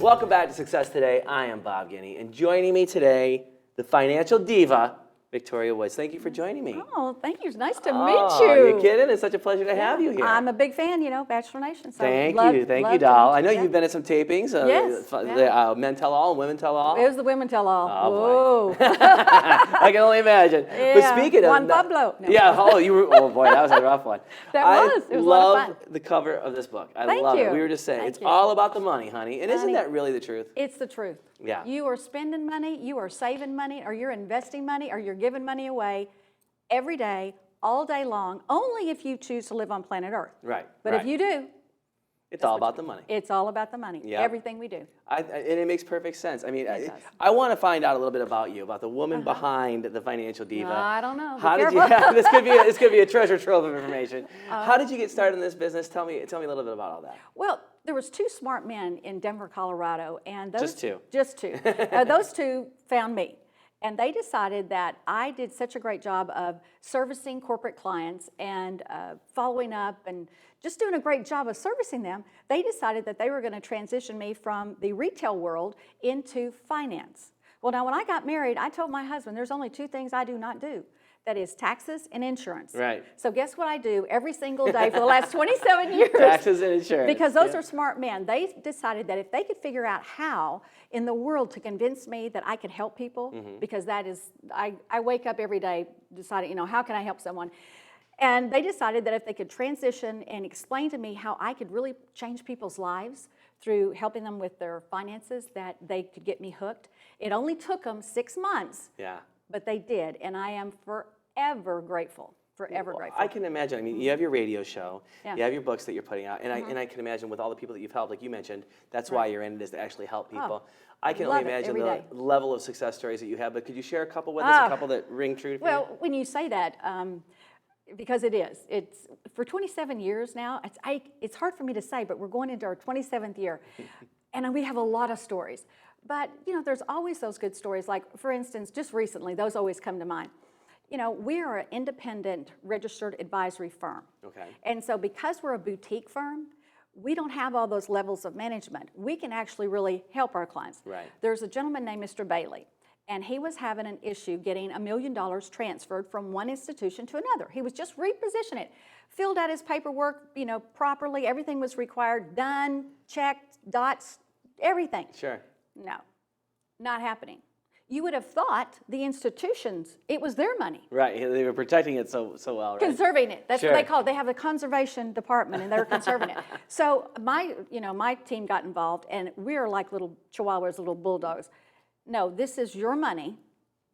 Welcome back to Success Today. I am Bob Guiney, and joining me today, the financial diva, Victoria Woods. Thank you for joining me. Oh, thank you. It's nice to meet Oh, you. you kidding? It's such a pleasure to have you here. I'm a big fan, Bachelor Nation. So Thank love you, to doll. I meet know you. you've been at some tapings. Yes, The Men Tell All and Women Tell All. It was the Women Tell All. Oh, Whoa. boy. I can only imagine. Yeah. But speaking of Juan Pablo. No. Yeah. Oh boy, that was a rough one. It was a lot of love fun. the cover of this book. I Thank love it. you. We were just saying, Thank it's you. all about the money, honey. And isn't Honey. that really the truth? It's the truth. Yeah. You are spending money, you are saving money, or you're investing money, or you're giving money away every day, all day long, only if you choose to live on planet Earth. Right. But right. if you do, It's all about the money. it's all about the money. Yeah. Everything we do. And it makes perfect sense. I mean, It does. I want to find out a little bit about you, about the woman behind the financial diva. I don't know. Be How did you? careful. This could be a treasure trove of information. How did you get started in this business? Tell me a little bit about all that. Well, there was two smart men in Denver, Colorado, and those Just two. Just two. Those two found me, and they decided that I did such a great job of servicing corporate clients and following up and just doing a great job of servicing them. They decided that they were going to transition me from the retail world into finance. Well, now when I got married, I told my husband, there's only two things I do not do. That is taxes and insurance. Right. So guess what I do every single day for the last 27 years? Taxes and insurance. Because those are smart men. They decided that if they could figure out how in the world to convince me that I could help people, because that is, I wake up every day deciding, how can I help someone? And they decided that if they could transition and explain to me how I could really change people's lives through helping them with their finances, that they could get me hooked. It only took them 6 months. Yeah. But they did, and I am forever grateful. Forever grateful. I can imagine. I mean, you have your radio show, Yeah. you have your books that you're putting out, and I can imagine with all the people that you've helped, like you mentioned, that's why you're in it, is to actually help people. I can only love it imagine every the day. level of success stories that you have. But could you share a couple with us? A couple that ring true for you? Well, when you say that, because it is, it's for 27 years now. It's hard for me to say, but we're going into our 27th year, and we have a lot of stories. But there's always those good stories. Like for instance, just recently, those always come to mind. We are an independent registered advisory firm. Okay. And so because we're a boutique firm, we don't have all those levels of management. We can actually really help our clients. Right. There's a gentleman named Mr. Bailey, and he was having an issue getting $1 million transferred from one institution to another. He was just repositioning it, filled out his paperwork, properly. Everything was required, done, checked, dots, everything. Sure. No, not happening. You would have thought the institutions, it was their money. Right. They were protecting it so well, right? Conserving it. That's Sure. what they call it. They have a conservation department, and they're conserving it. So my team got involved, and we're like little chihuahuas, little bulldogs. No, this is your money,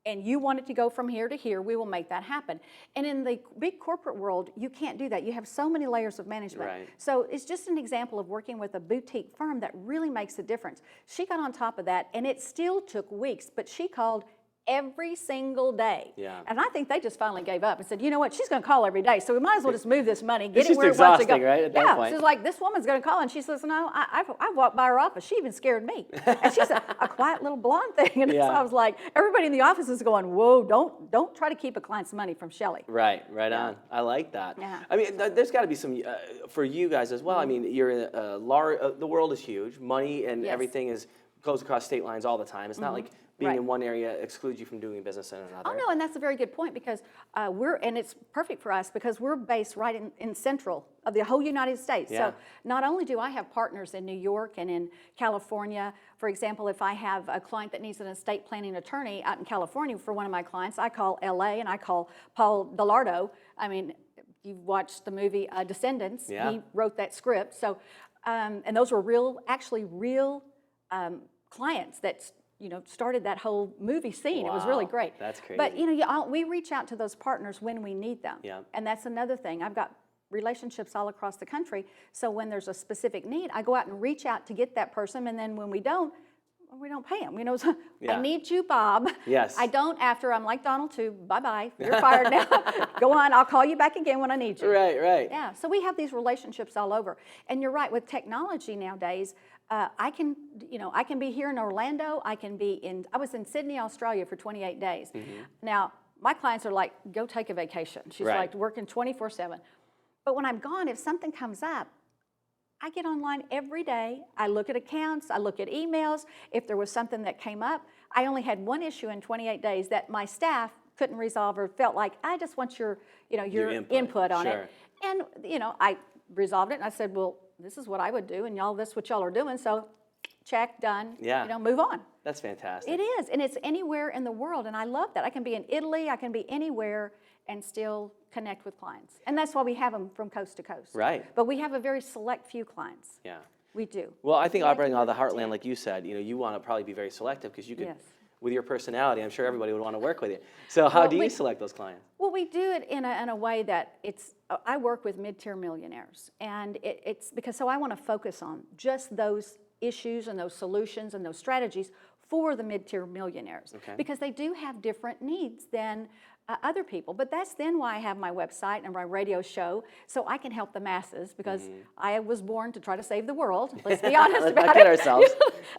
and you want it to go from here to here, we will make that happen. And in the big corporate world, you can't do that. You have so many layers of management. Right. So it's just an example of working with a boutique firm that really makes a difference. She got on top of that, and it still took weeks, but she called every single day. Yeah. And I think they just finally gave up and said, you know what, she's going to call every day, so we might as well just move this money, get It's it just where it wants to go. exhausting, right, at that yeah, point? she's like, this woman's going to call, and she says, no, I walked by her office. She even scared me. And she's a quiet little blonde thing. And Yeah. so I was like, everybody in the office is going, whoa, don't try to keep a client's money from Shelley. Right on. I like that. Yeah. I mean, there's got to be some for you guys as well. I mean, you're in the world is huge. Money and Yes. everything goes across state lines all the time. It's not like being Right. in one area excludes you from doing business in another. Oh, no, and that's a very good point, because and it's perfect for us because we're based right in central of the whole United States. Yeah. So not only do I have partners in New York and in California, for example, if I have a client that needs an estate planning attorney out in California for one of my clients, I call LA and I call Paul Delardo. I mean, you've watched the movie Descendants. Yeah. He wrote that script. So, and those were real clients that started that whole movie scene. It was really Wow, great. that's crazy. But we reach out to those partners when we need them. Yeah. And that's another thing. I've got relationships all across the country. So when there's a specific need, I go out and reach out to get that person. And then when we don't pay them. So Yeah. I need you, Bob. Yes. I don't after I'm like Donald too. Bye-bye. You're fired now. Go on. I'll call you back again when I need you. Right. Yeah, so we have these relationships all over. And you're right, with technology nowadays, I can be here in Orlando, I was in Sydney, Australia for 28 days. Now, my clients are like, go take a vacation. She's Right. like working 24/7. But when I'm gone, if something comes up, I get online every day. I look at accounts, I look at emails. If there was something that came up, I only had one issue in 28 days that my staff couldn't resolve or felt like, I just want your input on Sure. it. And, I resolved it and I said, well, this is what I would do and y'all, this is what y'all are doing. So check, done, Yeah. move on. That's fantastic. It is, and it's anywhere in the world, and I love that. I can be in Italy, I can be anywhere and still connect with clients. And that's why we have them from coast to coast. Right. But we have a very select few clients. Yeah. We do. Well, I think We like operating to out of the work with heartland, team. like you said, you want to probably be very selective because you could, Yes. with your personality, I'm sure everybody would want to work with you. So how Well, do you we- select those clients? Well, we do it in a way that I work with mid-tier millionaires, and it's because I want to focus on just those issues and those solutions and those strategies for the mid-tier millionaires. Okay. Because they do have different needs than other people. But that's then why I have my website and my radio show, so I can help the masses, because I was born to try to save the world. Let's be honest Let's about not it. kid ourselves.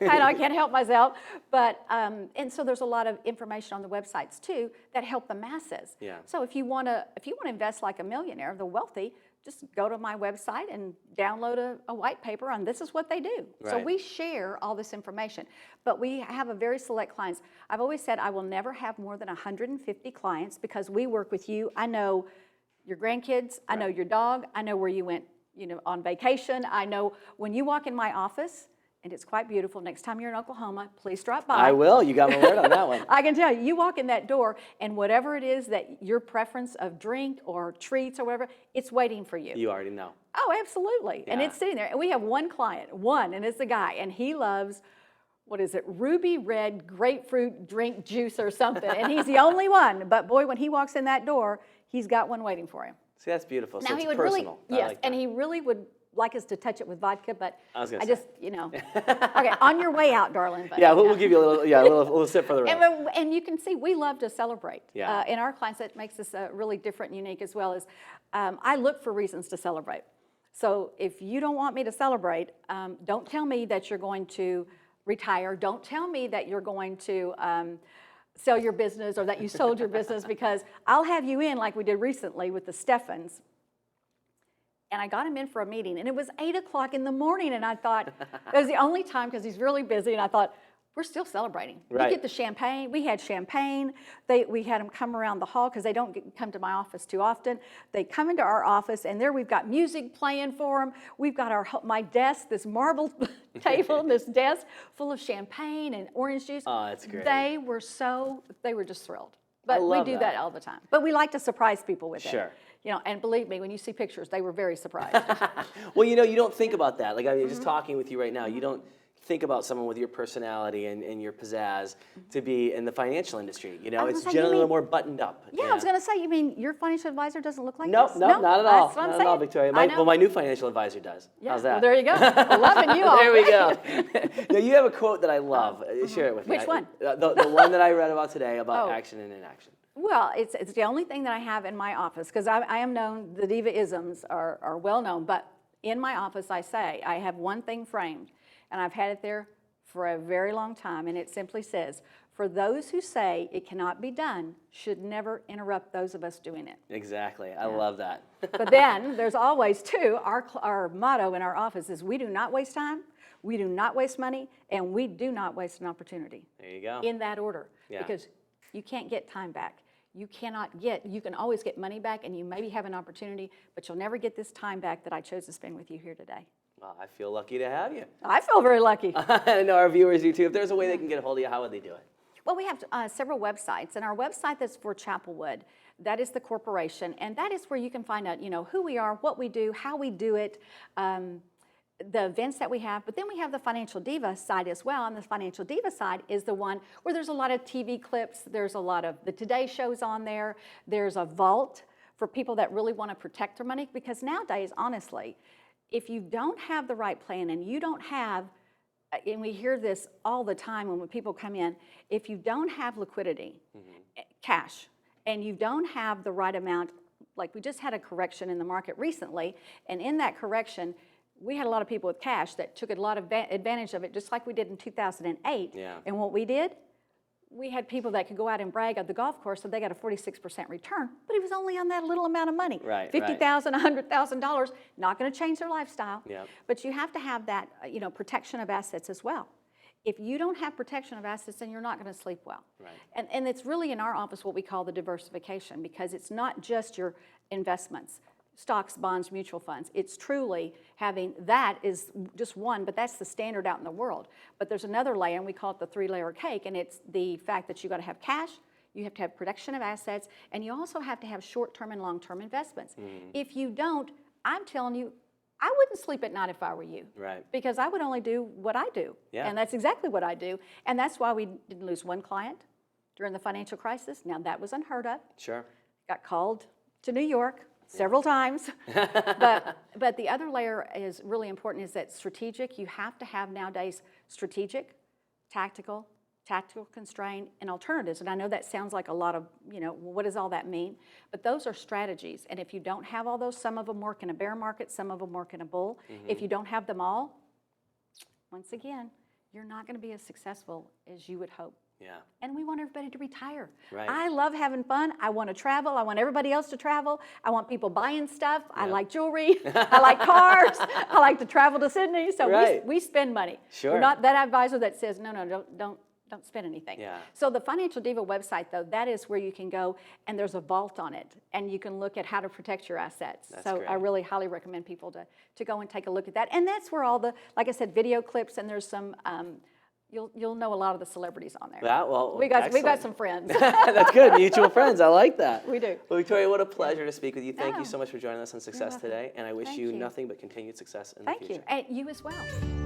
I can't help myself. But, and so there's a lot of information on the websites too that help the masses. Yeah. So if you want to invest like a millionaire, the wealthy, just go to my website and download a white paper on this is what they do. So Right. we share all this information, but we have a very select clients. I've always said I will never have more than 150 clients because we work with you. I know your grandkids, I know your dog, I know where you went, on vacation. I know when you walk in my office, and it's quite beautiful. Next time you're in Oklahoma, please drop by. I will. You got my word on that one. I can tell you, you walk in that door, and whatever it is that your preference of drink or treats or whatever, it's waiting for you. You already know. Oh, absolutely. And Yeah. it's sitting there. And we have one client, and it's a guy, and he loves, what is it, ruby red grapefruit drink juice or something. And he's the only one. But boy, when he walks in that door, he's got one waiting for him. See, that's beautiful. So Now it's he would personal. really, I yes, like and that. he really would like us to touch it with vodka, but I was gonna I say. just, okay, on your way out, darling. But, Yeah, we'll give you a little sip for the road. and you can see we love to celebrate. Yeah. In our clients, that makes us really different and unique as well. As I look for reasons to celebrate. So if you don't want me to celebrate, don't tell me that you're going to retire. Don't tell me that you're going to sell your business or that you sold your business, because I'll have you in like we did recently with the Steffens. And I got him in for a meeting, and it was 8 o'clock in the morning, and I thought, it was the only time because he's really busy, and I thought, we're still celebrating. Right. We get the champagne. We had champagne. We had them come around the hall because they don't come to my office too often. They come into our office, and there we've got music playing for them. We've got my desk, this marble table, this desk full of champagne and orange juice. Oh, that's great. They were just thrilled. But we love do that. that all the time. But we like to surprise people with it. Sure. And believe me, when you see pictures, they were very surprised. Well, you don't think about that. Like, I mean, just Mm-hmm. talking with you right now, you don't think about someone with your personality and your pizzazz to be in the financial industry. was gonna It's say, you generally a little mean- more buttoned up. Yeah, I was going to say, you mean your financial advisor doesn't look like Nope, this? nope, not at all. That's what I'm Not at all, saying. Victoria. I know. My new financial advisor does. Yeah, How's that? Well, there you go. Loving you all. There we go. Now, you have a quote that I love. Share it with me. Which one? The one that I read about today about Oh. action and inaction. Well, it's the only thing that I have in my office, because I am known, the diva-isms are well known, but in my office I say, I have one thing framed, and I've had it there for a very long time, and it simply says, for those who say it cannot be done should never interrupt those of us doing it. Exactly. I love that. But then there's always too, our motto in our office is we do not waste time, we do not waste money, and we do not waste an opportunity. There you go. In that order. Yeah. Because you can't get time back. You can always get money back, and you maybe have an opportunity, but you'll never get this time back that I chose to spend with you here today. Well, I feel lucky to have you. I feel very lucky. I know our viewers do too. If there's a way they can get a hold of you, how would they do it? Well, we have several websites, and our website that's for Chapelwood, that is the corporation, and that is where you can find out, who we are, what we do, how we do it, the events that we have. But then we have the Financial Diva side as well, and the Financial Diva side is the one where there's a lot of TV clips, there's a lot of the Today Shows on there, there's a vault for people that really want to protect their money, because nowadays, honestly, if you don't have the right plan and you don't have, and we hear this all the time when people come in, if you don't have liquidity, cash, and you don't have the right amount, like we just had a correction in the market recently, and in that correction, we had a lot of people with cash that took a lot of advantage of it, just like we did in 2008. Yeah. And what we did, we had people that could go out and brag at the golf course that they got a 46% return, but it was only on that little amount of money. Right, $50,000, $100,000, not going to change their lifestyle. Yep. But you have to have that, protection of assets as well. If you don't have protection of assets, then you're not going to sleep well. Right. And it's really in our office what we call the diversification, because it's not just your investments, stocks, bonds, mutual funds. It's truly having, that is just one, but that's the standard out in the world. But there's another layer, and we call it the 3-layer cake, and it's the fact that you got to have cash, you have to have protection of assets, and you also have to have short-term and long-term investments. If you don't, I'm telling you, I wouldn't sleep at night if I were you. Right. Because I would only do what I do. Yeah. And that's exactly what I do. And that's why we didn't lose one client during the financial crisis. Now, that was unheard of. Sure. Got called to New York several times. but the other layer is really important, is that strategic. You have to have nowadays strategic, tactical constraint, and alternatives. And I know that sounds like a lot of, what does all that mean? But those are strategies. And if you don't have all those, some of them work in a bear market, some of them work in a bull. If you don't have them all, once again, you're not going to be as successful as you would hope. Yeah. And we want everybody to retire. Right. I love having fun. I want to travel. I want everybody else to travel. I want people buying stuff. I like jewelry. I like cars. I like to travel to Sydney. So Right. we spend money. Sure. We're not that advisor that says, no, don't spend anything. Yeah. So the Financial Diva website, though, that is where you can go, and there's a vault on it, and you can look at how to protect your assets. That's so great. I really highly recommend people to go and take a look at that. And that's where all the, like I said, video clips, and there's some, you'll know a lot of the celebrities on there. Well, we got excellent. some friends. That's good. Mutual friends. I like that. We do. Well, Victoria, what a pleasure to speak with you. Thank Oh. you so much for joining us on Success welcome. Today, and I wish Thank you you. nothing but continued success in Thank the you. future. And you as well.